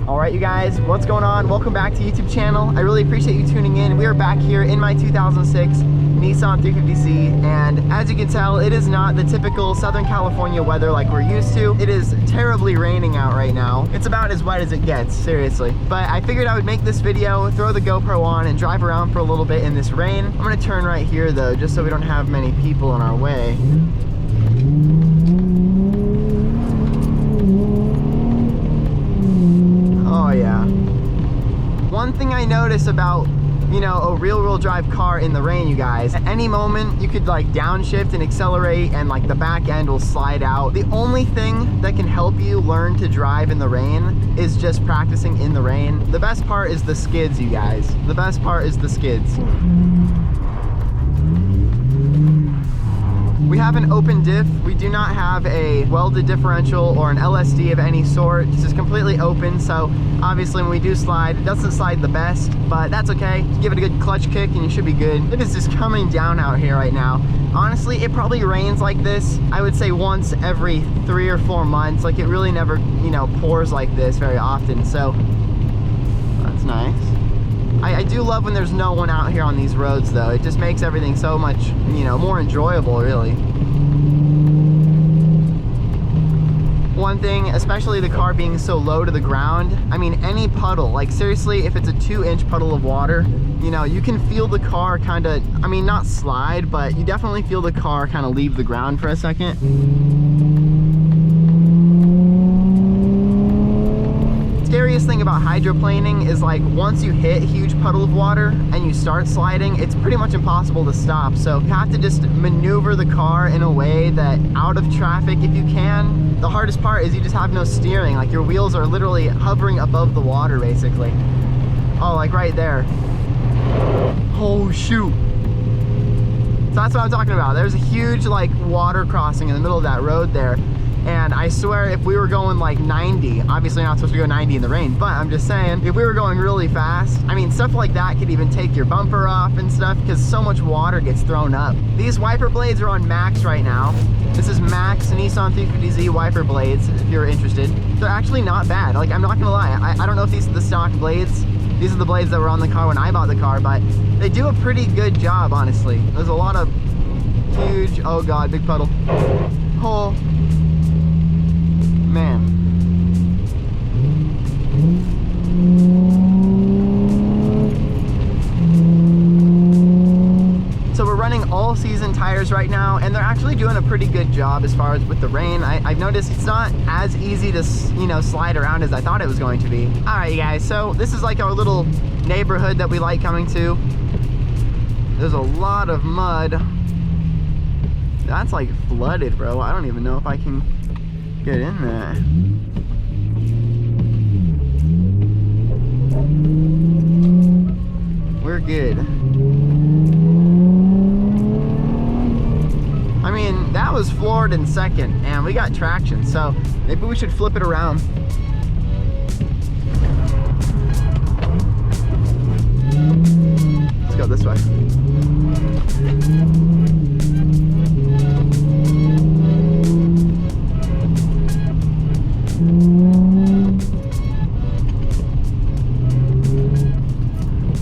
Alright you guys, what's going on? Welcome back to YouTube channel. I really appreciate you tuning in. We are back here in my 2006 Nissan 350z, and as you can tell, it is not the typical Southern California weather like we're used to. It is terribly raining out right now. It's about as wet as it gets, seriously. But I figured I would make this video, throw the GoPro on, and drive around for a little bit in this rain. I'm gonna turn right here though, just so we don't have many people in our way. Oh yeah. One thing I notice about, you know, a real drive car in the rain, you guys, at any moment you could like downshift and accelerate and like the back end will slide out. The only thing that can help you learn to drive in the rain is just practicing in the rain. The best part is the skids, you guys. The best part is the skids. We have an open diff. We do not have a welded differential or an LSD of any sort. This is completely open, so obviously when we do slide, it doesn't slide the best, but that's okay. Just give it a good clutch kick and you should be good. It is just coming down out here right now. Honestly, it probably rains like this, I would say once every 3 or 4 months. Like it really never, you know, pours like this very often, so that's nice. I do love when there's no one out here on these roads though. It just makes everything so much, you know, more enjoyable really. One thing, especially the car being so low to the ground, I mean any puddle, like seriously, if it's a 2-inch puddle of water, you know, you can feel the car kind of, I mean not slide, but you definitely feel the car kind of leave the ground for a second. Scariest thing about hydroplaning is like once you hit a huge puddle of water and you start sliding, it's pretty much impossible to stop. So you have to just maneuver the car in a way that out of traffic if you can. The hardest part is you just have no steering. Like your wheels are literally hovering above the water basically. Oh, like right there. Oh shoot. So that's what I'm talking about. There's a huge like water crossing in the middle of that road there. And I swear if we were going like 90, obviously you're not supposed to go 90 in the rain, but I'm just saying, if we were going really fast, I mean, stuff like that could even take your bumper off and stuff because so much water gets thrown up. These wiper blades are on max right now. This is max Nissan 350z wiper blades, if you're interested. They're actually not bad. Like, I'm not gonna lie. I don't know if these are the stock blades. These are the blades that were on the car when I bought the car, but they do a pretty good job, honestly. There's a lot of huge, oh God, big puddle. Oh. Man. So we're running all season tires right now, and they're actually doing a pretty good job as far as with the rain. I've noticed it's not as easy to, you know, slide around as I thought it was going to be. All right, you guys, so this is like our little neighborhood that we like coming to. There's a lot of mud. That's like flooded, bro. I don't even know if I can get in there. We're good. I mean, that was floored in second and we got traction, so maybe we should flip it around. Let's go this way.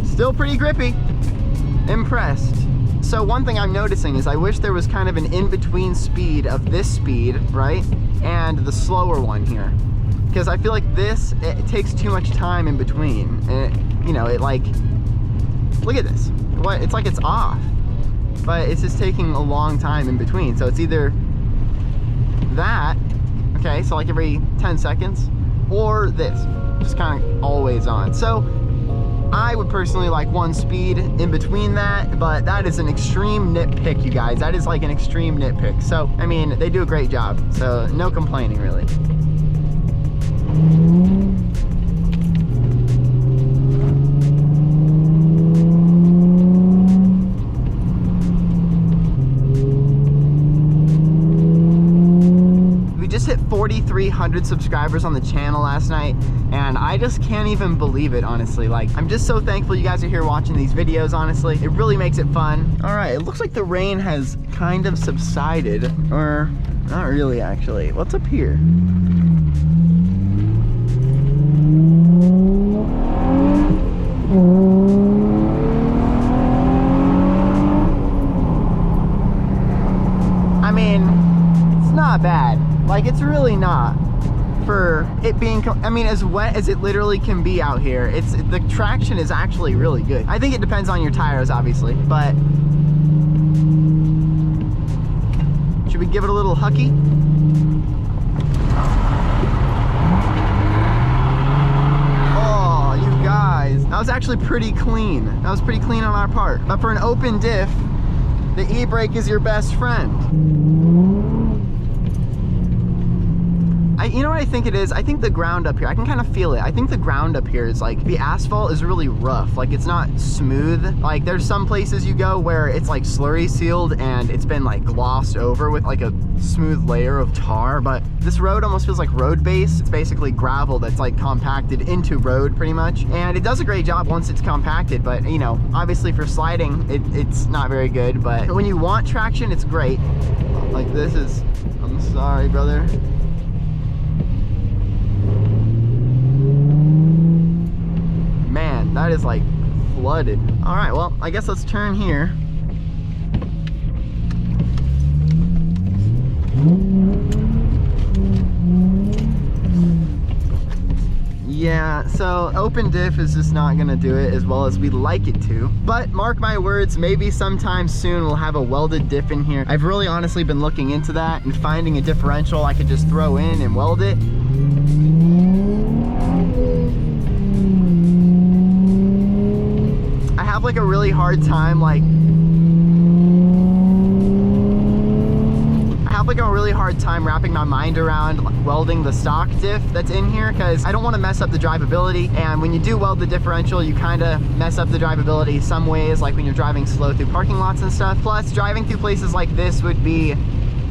Still pretty grippy. Impressed. So one thing I'm noticing is I wish there was kind of an in-between speed of this speed, right? And the slower one here. Because I feel like this, it takes too much time in between. And it, you know, it like, look at this. What? It's like it's off. But it's just taking a long time in between. So it's either that, okay, so like every 10 seconds, or this, just kind of always on. So I would personally like one speed in between that, but that is an extreme nitpick, you guys. That is like an extreme nitpick. So, I mean, they do a great job. So, no complaining, really. Just hit 4,300 subscribers on the channel last night, and I just can't even believe it, honestly. Like, I'm just so thankful you guys are here watching these videos, honestly. It really makes it fun. All right, it looks like the rain has kind of subsided, or not really, actually. What's up here? I mean, it's not bad. Like, it's really not. For it being, I mean, as wet as it literally can be out here, the traction is actually really good. I think it depends on your tires, obviously, but should we give it a little hucky? Oh, you guys, that was actually pretty clean. That was pretty clean on our part. But for an open diff, the e-brake is your best friend. You know what I think it is? I think the ground up here, I can kind of feel it. I think the ground up here is like, the asphalt is really rough. Like, it's not smooth. Like, there's some places you go where it's like slurry sealed and it's been like glossed over with like a smooth layer of tar. But this road almost feels like road base. It's basically gravel that's like compacted into road pretty much. And it does a great job once it's compacted. But, you know, obviously for sliding, it's not very good. But when you want traction, it's great. Like, this is, I'm sorry, brother. Man, that is like flooded. All right, well, I guess let's turn here. Yeah, so open diff is just not gonna do it as well as we'd like it to. But mark my words, maybe sometime soon we'll have a welded diff in here. I've really honestly been looking into that and finding a differential I could just throw in and weld it. I have like a really hard time wrapping my mind around welding the stock diff that's in here, because I don't want to mess up the drivability. And when you do weld the differential, you kind of mess up the drivability some ways, like when you're driving slow through parking lots and stuff. Plus, driving through places like this would be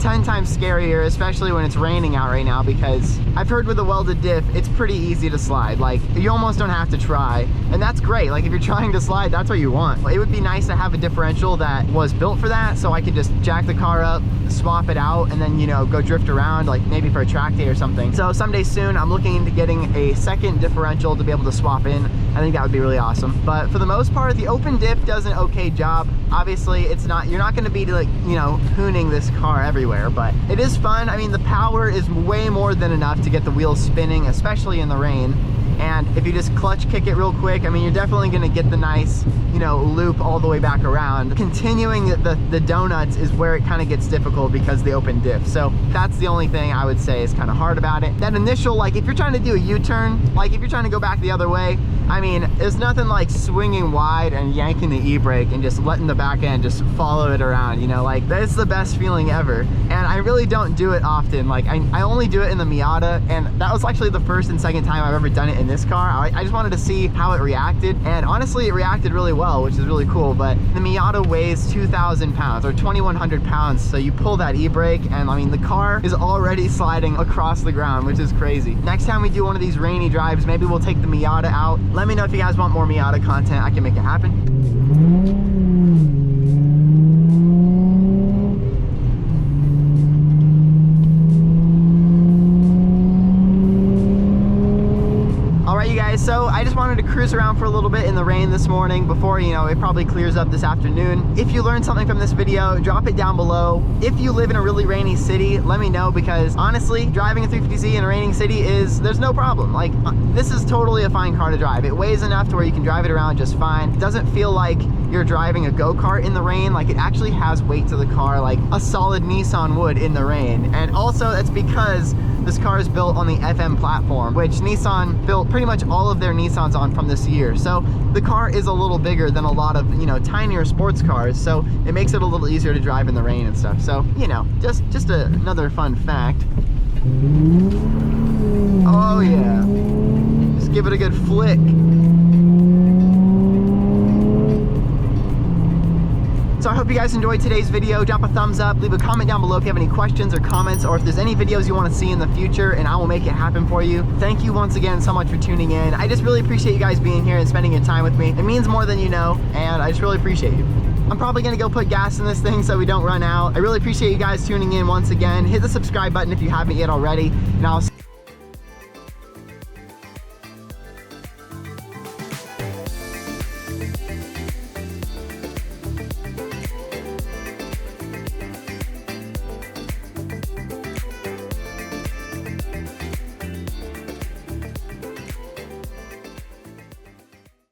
10 times scarier, especially when it's raining out right now, because I've heard with a welded diff, it's pretty easy to slide. Like, you almost don't have to try, and that's great. Like, if you're trying to slide, that's what you want. It would be nice to have a differential that was built for that, so I could just jack the car up, swap it out, and then, you know, go drift around, like maybe for a track day or something. So someday soon, I'm looking into getting a second differential to be able to swap in. I think that would be really awesome. But for the most part, the open diff does an okay job. Obviously, it's not, you're not going to be like, you know, hooning this car everywhere, but it is fun. I mean, the power is way more than enough to get the wheels spinning, especially in the rain. And if you just clutch kick it real quick, I mean, you're definitely going to get the nice, you know, loop all the way back around. Continuing the donuts is where it kind of gets difficult because of the open diff. So that's the only thing I would say is kind of hard about it. That initial, like, if you're trying to do a U-turn, like if you're trying to go back the other way, I mean, there's nothing like swinging wide and yanking the e-brake and just letting the back end just follow it around, you know, like that's the best feeling ever. And I really don't do it often. Like, I only do it in the Miata, and that was actually the first and second time I've ever done it in this car. I just wanted to see how it reacted, and honestly it reacted really well, which is really cool. But the Miata weighs 2,000 pounds or 2,100 pounds, so you pull that e-brake and I mean the car is already sliding across the ground, which is crazy. Next time we do one of these rainy drives, maybe we'll take the Miata out. Let me know if you guys want more Miata content. I can make it happen. So I just wanted to cruise around for a little bit in the rain this morning before, you know, it probably clears up this afternoon. If you learned something from this video, drop it down below. If you live in a really rainy city, let me know, because honestly, driving a 350Z in a raining city there's no problem. Like, this is totally a fine car to drive. It weighs enough to where you can drive it around just fine. It doesn't feel like you're driving a go-kart in the rain. Like, it actually has weight to the car, like a solid Nissan would in the rain. And also, that's because this car is built on the FM platform, which Nissan built pretty much all of their Nissans on from this year. So the car is a little bigger than a lot of, you know, tinier sports cars. So it makes it a little easier to drive in the rain and stuff. So, you know, just another fun fact. Oh yeah. Just give it a good flick. So I hope you guys enjoyed today's video. Drop a thumbs up, leave a comment down below if you have any questions or comments, or if there's any videos you want to see in the future, and I will make it happen for you. Thank you once again so much for tuning in. I just really appreciate you guys being here and spending your time with me. It means more than you know, and I just really appreciate you. I'm probably gonna go put gas in this thing so we don't run out. I really appreciate you guys tuning in once again. Hit the subscribe button if you haven't yet already, and I'll